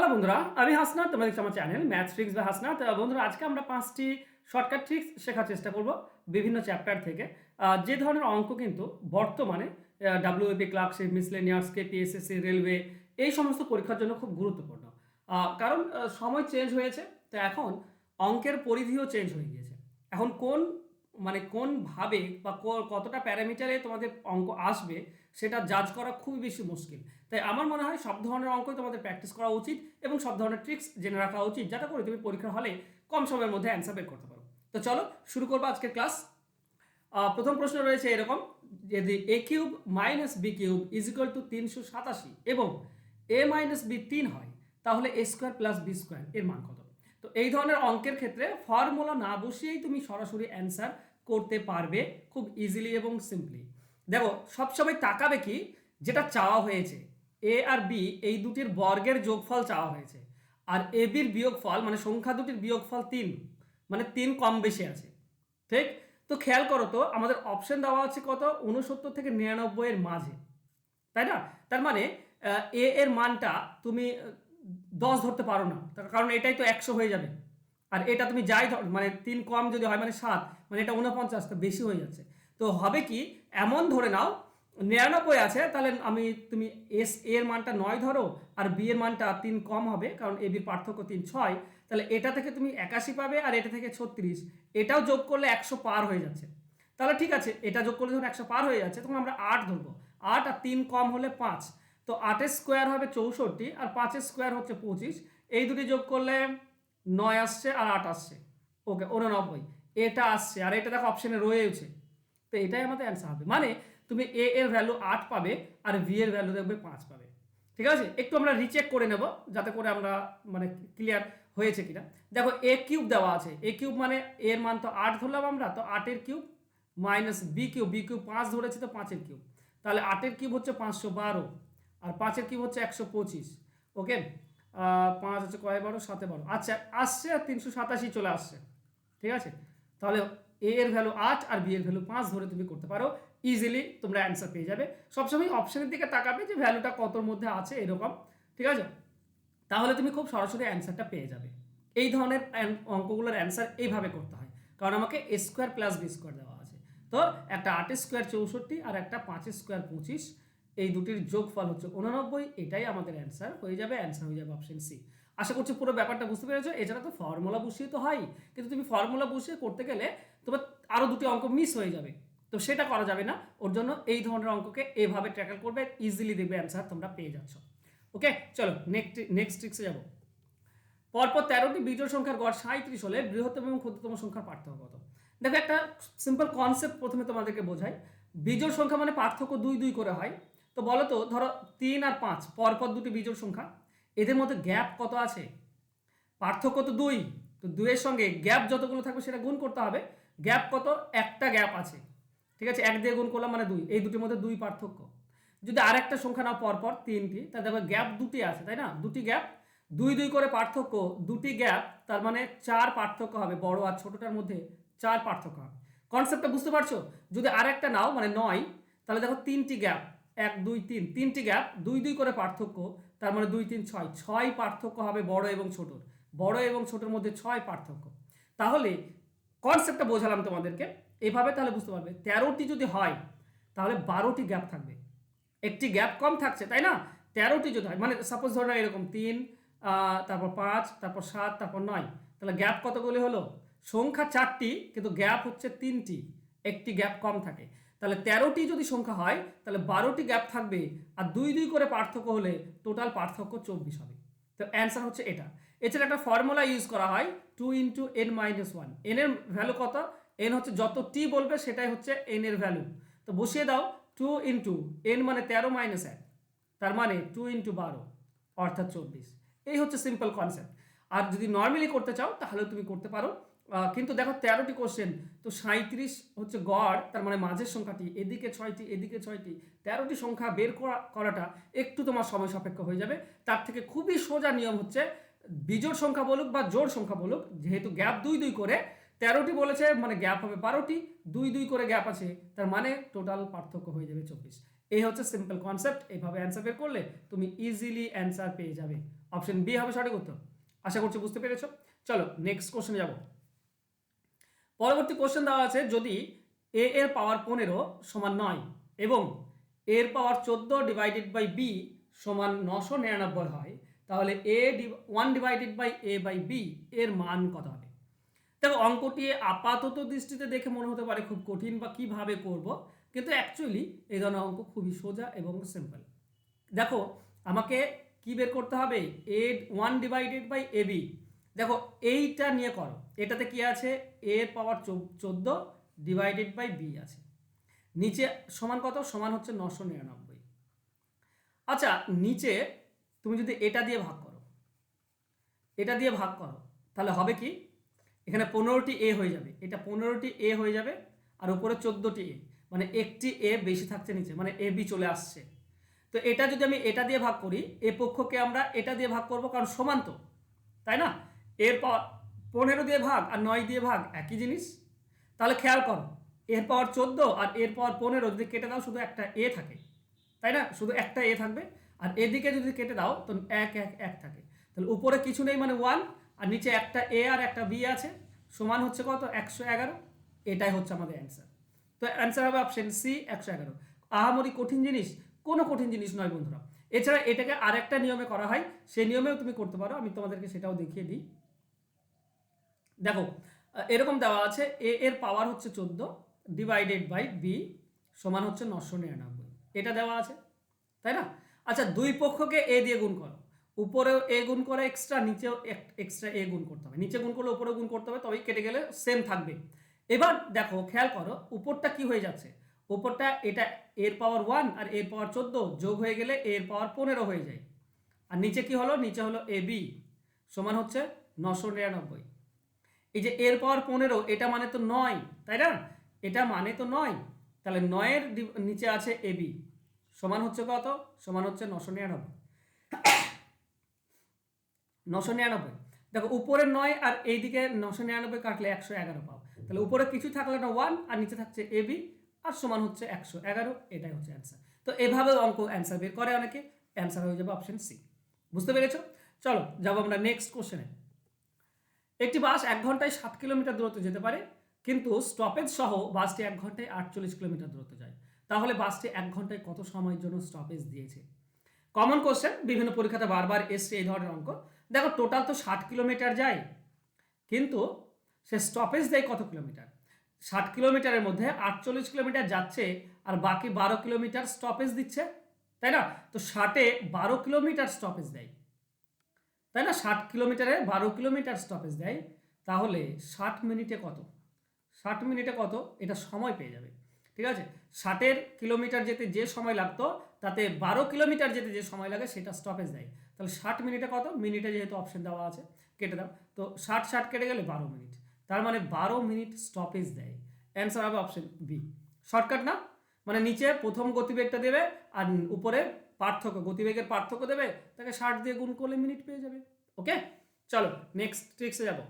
Hello বন্ধুরা, আমি হাসনাত। তোমরা দেখছো আমার channel math tricks by Hasnat. বন্ধুরা, আজকে আমরা 5টি শর্টকাট ট্রিক্স শেখার চেষ্টা করব বিভিন্ন চ্যাপ্টার থেকে। যে ধরনের অঙ্ক কিন্তু বর্তমানে ডাব্লিউবিপি, ক্লার্কশিপ, মিসলেনিয়াস, কেপিএসএসসি, রেলওয়ে এই সমস্ত পরীক্ষার জন্য খুব গুরুত্বপূর্ণ। কারণ সময় চেঞ্জ হয়েছে, তো এখন অঙ্কের পরিধিও চেঞ্জ হয়ে গিয়েছে। এখন কোনভাবে বা কতটা প্যারামিটারে তোমাদের অঙ্ক আসবে সেটা জাজ করা খুবই বেশি মুশকিল। তাই আমার মনে হয় সব ধরনের অঙ্কই তোমাদের প্র্যাকটিস করা উচিত এবং সব ধরনের ট্রিক্স জেনে রাখা উচিত, যাতে করে তুমি পরীক্ষার হলে কম সময়ের মধ্যে অ্যান্সার বের করতে পারো। তো চলো শুরু করবো আজকের ক্লাস। প্রথম প্রশ্ন রয়েছে এরকম, যদি a cube minus B cube is equal to 387 এবং এ মাইনাস বি 3 হয়, তাহলে a square plus b square এর মান কত? তো এই ধরনের অঙ্কের ক্ষেত্রে ফর্মুলা না বসিয়েই তুমি সরাসরি অ্যান্সার করতে পারবে খুব ইজিলি এবং সিম্পলি। দেখো, সবসময় তাকাবে কি যেটা চাওয়া হয়েছে, এ আর বি এই দুটির বর্গের যোগফল চাওয়া হয়েছে, আর এ বির বিয়োগফল মানে সংখ্যা দুটির বিয়োগফল 3, মানে 3 কম বেশি আছে। ঠিক? তো খেয়াল করো তো, আমাদের অপশন দেওয়া আছে কত? 69 থেকে 99 এর মাঝে, তাই না? তার মানে এ এর মানটা তুমি 10 ধরতে পারো না, তার কারণ এটাই তো 100 হয়ে যাবে। আর এটা তুমি যাই ধর, মানে 3 কম যদি হয় মানে 7, মানে এটা 49, তো বেশি হয়ে যাচ্ছে। তো হবে কি, এমন ধরে নাও 99 আছে, তাহলে তুমি এর মানটা 9 ধরো, আর বি এর মানটা 3 কম হবে, কারণ এ বির পার্থক্য 3, 6। তাহলে এটা থেকে তুমি 81 পাবে, আর এটা থেকে 36, এটাও যোগ করলে 100 পার হয়ে যাচ্ছে। তাহলে ঠিক আছে, এটা যোগ করলে যখন 100 পার হয়ে যাচ্ছে, তখন আমরা 8 ধরবো। 8 আর 3 কম হলে 5, তো 8 স্কোয়ার হবে 64, আর 5 স্কোয়ার হচ্ছে 25। এই দুটি যোগ করলে 9 আসছে আর 8 আসছে, ওকে 89 এটা আসছে। আর এটা দেখো অপশনে রয়েছে, তো এটাই আমাদের অ্যান্সার হবে। মানে তুমি এ এর ভ্যালু 8 পাবে, আর ভি এর ভ্যালু দেখবে 5 পাবে। ঠিক আছে, একটু আমরা রিচেক করে নেব যাতে করে আমরা মানে ক্লিয়ার হয়েছে কিনা। দেখো, এ কিউব দেওয়া আছে, এ কিউব মানে এর মান তো 8 ধরলাম আমরা, তো 8 cube minus B cube, B cube 5 ধরেছে, তো 5 কিউব, তাহলে 8 কিউব হচ্ছে 512, আর 5 কিউব হচ্ছে 125। ওকে, 5 হচ্ছে কয় 12, 7 12, আচ্ছা আসছে, আর 387 চলে আসছে। ঠিক আছে, তাহলে এ এর ভ্যালু 8 আর বি এর ভ্যালু 5 ধরে তুমি করতে পারো, ইজিলি তোমরা অ্যান্সার পেয়ে যাবে। সবসময় অপশনের দিকে তাকাবে যে ভ্যালুটা কতর মধ্যে আছে এরকম। ঠিক আছে, তাহলে তুমি খুব সরাসরি অ্যান্সারটা পেয়ে যাবে। এই ধরনের অঙ্কগুলোর অ্যান্সার এইভাবে করতে হয়, কারণ আমাকে এ স্কোয়ার প্লাস বি স্কোয়ার দেওয়া আছে। তো একটা 8 স্কোয়ার 64 আর একটা 5 স্কোয়ার 25, এই দুটির যোগফল হচ্ছে 89, এটাই আমাদের অ্যান্সার হয়ে যাবে। অ্যান্সার হয়ে যাবে অপশন সি। আশা করছি পুরো ব্যাপারটা বুঝতে পেরেছো। এছাড়া তো ফর্মুলা বসিয়ে তো হয়, কিন্তু তুমি ফর্মুলা বসিয়ে করতে গেলে তোমার আরও দুটি অঙ্ক মিস হয়ে যাবে, তো সেটা করা যাবে না। ওর জন্য এই ধরনের অঙ্ককে এইভাবে ট্যাকল করবে, ইজিলি দেখবে অ্যান্সার তোমরা পেয়ে যাচ্ছ। ওকে, চলো নেক্সট ট্রিক্সে যাবো। পরপর 13টি বিজোড় সংখ্যার গড় 37 হলে বৃহত্তম এবং ক্ষুদ্রতম সংখ্যার পার্থক্য কত? দেখো, একটা সিম্পল কনসেপ্ট প্রথমে তোমাদেরকে বোঝাই। বিজোড় সংখ্যা মানে পার্থক্য 2 2 করে হয়। তো বলো তো, ধরো 3 আর 5 পরপর দুটি বিজোড় সংখ্যা, এদের মধ্যে গ্যাপ কত আছে? পার্থক্য তো 2, তো 2 এর সঙ্গে গ্যাপ যতগুলো থাকবে সেটা গুণ করতে হবে। গ্যাপ কত? একটা গ্যাপ আছে। ঠিক আছে, 1 দিয়ে গুণ করলাম মানে 2, এই দুটির মধ্যে 2 পার্থক্য। যদি আরেকটা সংখ্যা নাও পরপর 3টি, তাহলে দেখো গ্যাপ 2টি আছে, তাই না? 2টি গ্যাপ, 2 2 করে পার্থক্য, 2টি গ্যাপ, তার মানে 4 পার্থক্য হবে। বড় আর ছোটটার মধ্যে 4 পার্থক্য হবে। কনসেপ্টটা বুঝতে পারছো? যদি আরেকটা নাও মানে 9, তাহলে দেখো 3টি গ্যাপ, 1 2 3, 3টি গ্যাপ, 2 2 করে পার্থক্য, তার মানে 2 3 6, 6 পার্থক্য হবে বড় এবং ছোটর। বড় এবং ছোটর মধ্যে 6 পার্থক্য। তাহলে কনসেপ্টটা বোঝালাম তোমাদেরকে এইভাবে, তাহলে বুঝতে পারবে 13টি যদি হয় তাহলে 12টি গ্যাপ থাকবে, একটি গ্যাপ কম থাকছে, তাই না? 13টি যদি হয়, মানে সাপোজ ধরে এরকম 3, তারপর 5, তারপর 7, তারপর 9, তাহলে গ্যাপ কতগুলি হলো? সংখ্যা 4টি, কিন্তু গ্যাপ হচ্ছে 3টি, একটি গ্যাপ কম থাকে। তাহলে 13টি যদি সংখ্যা হয় তাহলে 12টি গ্যাপ থাকবে, আর 2 2 করে পার্থক্য হলে টোটাল পার্থক্য 24 হবে। তো অ্যান্সার হচ্ছে এটা। এছাড়া একটা ফর্মুলা ইউজ করা হয় 2 ইন্টু n মাইনাস 1। এন এর ভ্যালু কত? এন হচ্ছে যত টি বলবে সেটাই হচ্ছে এন এর ভ্যালু। তো বসিয়ে দাও 2 ইন্টু এন মানে 13 মাইনাস 1, তার মানে 2 ইন্টু 12 অর্থাৎ 24। এই হচ্ছে সিম্পল কনসেপ্ট। আর যদি নর্মালি করতে চাও তাহলে তুমি করতে পারো, কিন্তু দেখো 13টি কোশ্চেন, তো 37 হচ্ছে গড়, তার মানে মাঝের সংখ্যাটি, এদিকে 6টি এদিকে 6টি, 13টি সংখ্যা বের করাটা একটু তোমার সময় সাপেক্ষ হয়ে যাবে। তার থেকে খুবই সোজা নিয়ম হচ্ছে, বিজোড় সংখ্যা বলুক বা জোড় সংখ্যা বলুক, যেহেতু গ্যাপ 2 2 করে, 13টি বলেছে মানে গ্যাপ হবে 12টি, 2 2 করে গ্যাপ আছে, তার মানে টোটাল পার্থক্য হয়ে যাবে 24। এই হচ্ছে সিম্পল কনসেপ্ট। এইভাবে অ্যান্সার বের করলে তুমি ইজিলি অ্যান্সার পেয়ে যাবে। অপশন বি হবে সঠিক উত্তর। আশা করছি বুঝতে পেরেছো। চলো নেক্সট কোশ্চেনে যাব। পরবর্তী কোশ্চেন দেওয়া আছে, যদি এ এর পাওয়ার 15 সমান 9 এবং এর পাওয়ার 14 ডিভাইডেড বাই বি সমান 999 হয়, তাহলে one divided by A by B এর মান কত হবে? দেখো, অঙ্কটি আপাতত দৃষ্টিতে দেখে মনে হতে পারে খুব কঠিন বা কিভাবে করব, কিন্তু অ্যাকচুয়ালি এই ধরনের অঙ্ক খুবই সোজা এবং সিম্পল। দেখো, আমাকে কি বের করতে হবে? A one divided by a b. দেখো, এইটা নিয়ে করো। এটাতে কি আছে? এ এর পাওয়ার 14 ডিভাইডেড বাই বি আছে, নিচে সমান কত? সমান হচ্ছে 999। আচ্ছা, নিচে তুমি যদি এটা দিয়ে ভাগ করো, এটা দিয়ে ভাগ করো, তাহলে হবে কি? এখানে 15টি এ হয়ে যাবে, এটা 15টি এ হয়ে যাবে, আর উপরে 14টি এ, মানে একটি এ বেশি থাকছে নিচে, মানে এ বি চলে আসছে। তো এটা যদি আমি এটা দিয়ে ভাগ করি, এ পক্ষকে আমরা এটা দিয়ে ভাগ করব, কারণ সমান তো, তাই না? এর পাওয়ার 15 দিয়ে ভাগ আর 9 দিয়ে ভাগ একই জিনিস। তাহলে খেয়াল করো, এর পাওয়ার 14 আর এর পাওয়ার 15 যদি কেটে দাও, শুধু একটা এ থাকে, তাই না? শুধু একটা এ থাকবে। আর এদিকে যদি কেটে দাও তো এক এক এক থাকে। তাহলে উপরে কিছু নেই, মানে 1, আর নিচে একটা এ আর একটা বি আছে, সমান হচ্ছে কত? 111। এটাই হচ্ছে আমাদের অ্যান্সার। তো অ্যান্সার হবে অপশন সি, 111। আহামরি কঠিন জিনিস? কোনো কঠিন জিনিস নয় বন্ধুরা। এছাড়া এটাকে আরেকটা নিয়মে করা হয়, সেই নিয়মেও তুমি করতে পারো, আমি তোমাদেরকে সেটাও দেখিয়ে দিই। দেখো, এরকম দেওয়া আছে, এ এর পাওয়ার হচ্ছে 14 ডিভাইডেড বাই বি সমান হচ্ছে 999, এটা দেওয়া আছে, তাই না? আচ্ছা, দুই পক্ষকে এ দিয়ে গুণ করো, উপরেও এ গুণ করে এক্সট্রা, নিচেও এক্সট্রা এ গুণ করতে হবে, নিচে গুণ করলে উপরেও গুণ করতে হবে, তবেই কেটে গেলে সেম থাকবে। এবার দেখো, খেয়াল করো, উপরটা কি হয়ে যাচ্ছে? উপরটা এটা এর পাওয়ার 1 আর এর পাওয়ার 14 যোগ হয়ে গেলে এর পাওয়ার 15 হয়ে যায়। আর নিচে কি হলো? নিচে হলো এ বি সমান হচ্ছে 999। এই যে এর পাওয়ার 15, এটা মানে তো 9, তাই না? এটা মানে তো 9, তাহলে 9-এর নিচে আছে এ বি সমান হচ্ছে কত? সমান হচ্ছে 999। 999। দেখো, উপরে 9 আর এইদিকে 999 কাটলে 111 পাও। তাহলে উপরে কিছু থাকলে না 1, আর নিচে থাকছে এ বি, আর সমান হচ্ছে 111। এটাই হচ্ছে অ্যান্সার। তো এভাবে অঙ্ক অ্যান্সার বের করে অনেকে, অ্যান্সার হয়ে যাবে অপশন সি। বুঝতে পেরেছো? চলো যাবো আমরা নেক্সট কোশ্চেনে। একটি বাস 1 ঘন্টায় 7 কিলোমিটার দূরত্ব যেতে পারে, কিন্তু স্টপেজ সহ বাসটি 1 ঘন্টায় 48 কিলোমিটার দূরত্ব যায়। তাহলে বাসটি 1 ঘন্টায় কত সময়ের জন্য স্টপেজ দিয়েছে? কমন কোশ্চেন, বিভিন্ন পরীক্ষাতে বারবার এসছে এই ধরনের অঙ্ক। দেখো, টোটাল তো 60 কিলোমিটার যায়, কিন্তু সে স্টপেজ দেয় কত কিলোমিটার? 60 কিলোমিটারের মধ্যে 48 কিলোমিটার যাচ্ছে, আর বাকি 12 কিলোমিটার স্টপেজ দিচ্ছে, তাই না? তো 60-এ 12 কিলোমিটার স্টপেজ দেয়, তাই না? 60 কিলোমিটারে 12 কিলোমিটার স্টপেজ দেয়, তাহলে 60 মিনিটে কত? 60 মিনিটে কত? এটা সময় পেয়ে যাবে, ঠিক আছে? 60-এর কিলোমিটার যেতে যে সময় লাগতো, তাতে 12 কিলোমিটার যেতে যে সময় লাগে সেটা স্টপেজ দেয়। তাহলে 60 মিনিটে কত? মিনিটে যেহেতু অপশন দেওয়া আছে, কেটে দাও। তো 60 কেটে গেলে 12 মিনিট, তার মানে 12 মিনিট স্টপেজ দেয়। অ্যান্সার হবে অপশন বি। শর্টকাট না? মানে নিচে প্রথম গতিবেগটা দেবে, আর উপরে গতিবেগের পার্থক্য দেবে, তাকে 60 দিয়ে গুণ করলে মিনিট পেয়ে যাবে। ওকে, চলো নেক্সট ট্রিক্সে যাব।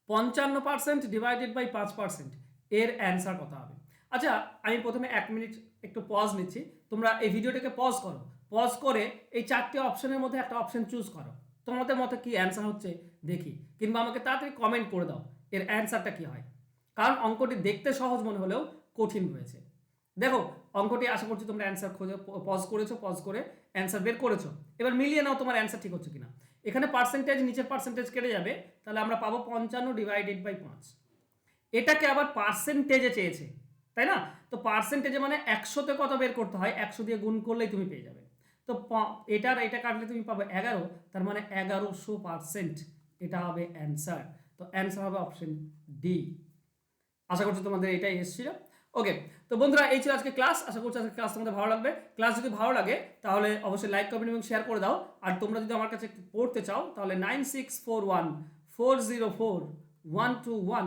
55% ডিভাইডেড বাই 5% এর অ্যান্সার কত হবে? আচ্ছা, আমি প্রথমে 1 মিনিট একটু পজ নিচ্ছি, তোমরা এই ভিডিওটাকে পজ করো, পজ করে এই 4টে অপশনের মধ্যে একটা অপশন চুজ করো, তোমাদের মতে কি অ্যান্সার হচ্ছে দেখি, কিংবা আমাকে তাড়াতাড়ি কমেন্ট করে দাও এর অ্যান্সারটা কি হয়। কারণ অঙ্কটি দেখতে সহজ মনে হলেও কঠিন রয়েছে। দেখো, অঙ্কটি আশা করছি তোমরা অ্যান্সার খুঁজে পজ করেছো, পজ করে অ্যান্সার বের করেছো। এবার মিলিয়ে নাও তোমার অ্যান্সার ঠিক হচ্ছে কিনা। এখানে পার্সেন্টেজ, নিচের পার্সেন্টেজ কেটে যাবে, তাহলে আমরা পাবো 55 ডিভাইডেড বাই 5। এটাকে আবার পার্সেন্টেজে চেয়েছে, তাই না? তো পার্সেন্টেজে মানে 100-তে কত বের করতে হয়, 100 দিয়ে গুণ করলেই তুমি পেয়ে যাবে। তো এটা কাটলে তুমি পাবে 11, তার মানে 1100%, এটা হবে অ্যান্সার। তো অ্যান্সার হবে অপশন ডি। আশা করছি তোমাদের এটাই এসেছিল। ওকে, তো বন্ধুরা, এই ছিল আজকে ক্লাস। আশা করছি আজকে ক্লাস তোমাদের ভালো লাগবে। ক্লাস যদি ভালো লাগে তাহলে অবশ্যই লাইক, কমেন্ট এবং শেয়ার করে দাও। আর তোমরা যদি আমার কাছে পড়তে চাও তাহলে 9641404121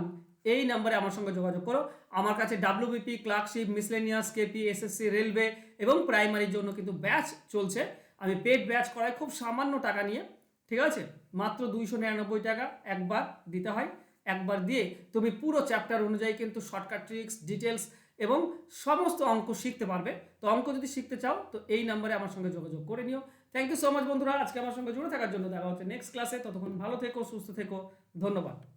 এই নাম্বারে আমার সঙ্গে যোগাযোগ করো। আমার কাছে WBP, clerkship, miscellaneous, KP, SSC, railway এবং প্রাইমারির জন্য কিন্তু ব্যাচ চলছে। আমি পেড ব্যাচ করাই খুব সামান্য টাকা নিয়ে, ঠিক আছে? মাত্র 299 টাকা একবার দিতে হয়। একবার দিয়ে তুমি পুরো চ্যাপ্টার অনুযায়ী কিন্তু শর্টকাট ট্রিক্স, ডিটেলস এবং সমস্ত অঙ্ক শিখতে পারবে। তো অঙ্ক যদি শিখতে চাও তো এই নাম্বারে আমার সঙ্গে যোগাযোগ করে নিও। থ্যাংক ইউ সো মাচ বন্ধুরা, আজকে আমার সঙ্গে জুড়ে থাকার জন্য। দেখা হচ্ছে নেক্সট ক্লাসে। ততক্ষণ ভালো থেকো, সুস্থ থেকো। ধন্যবাদ।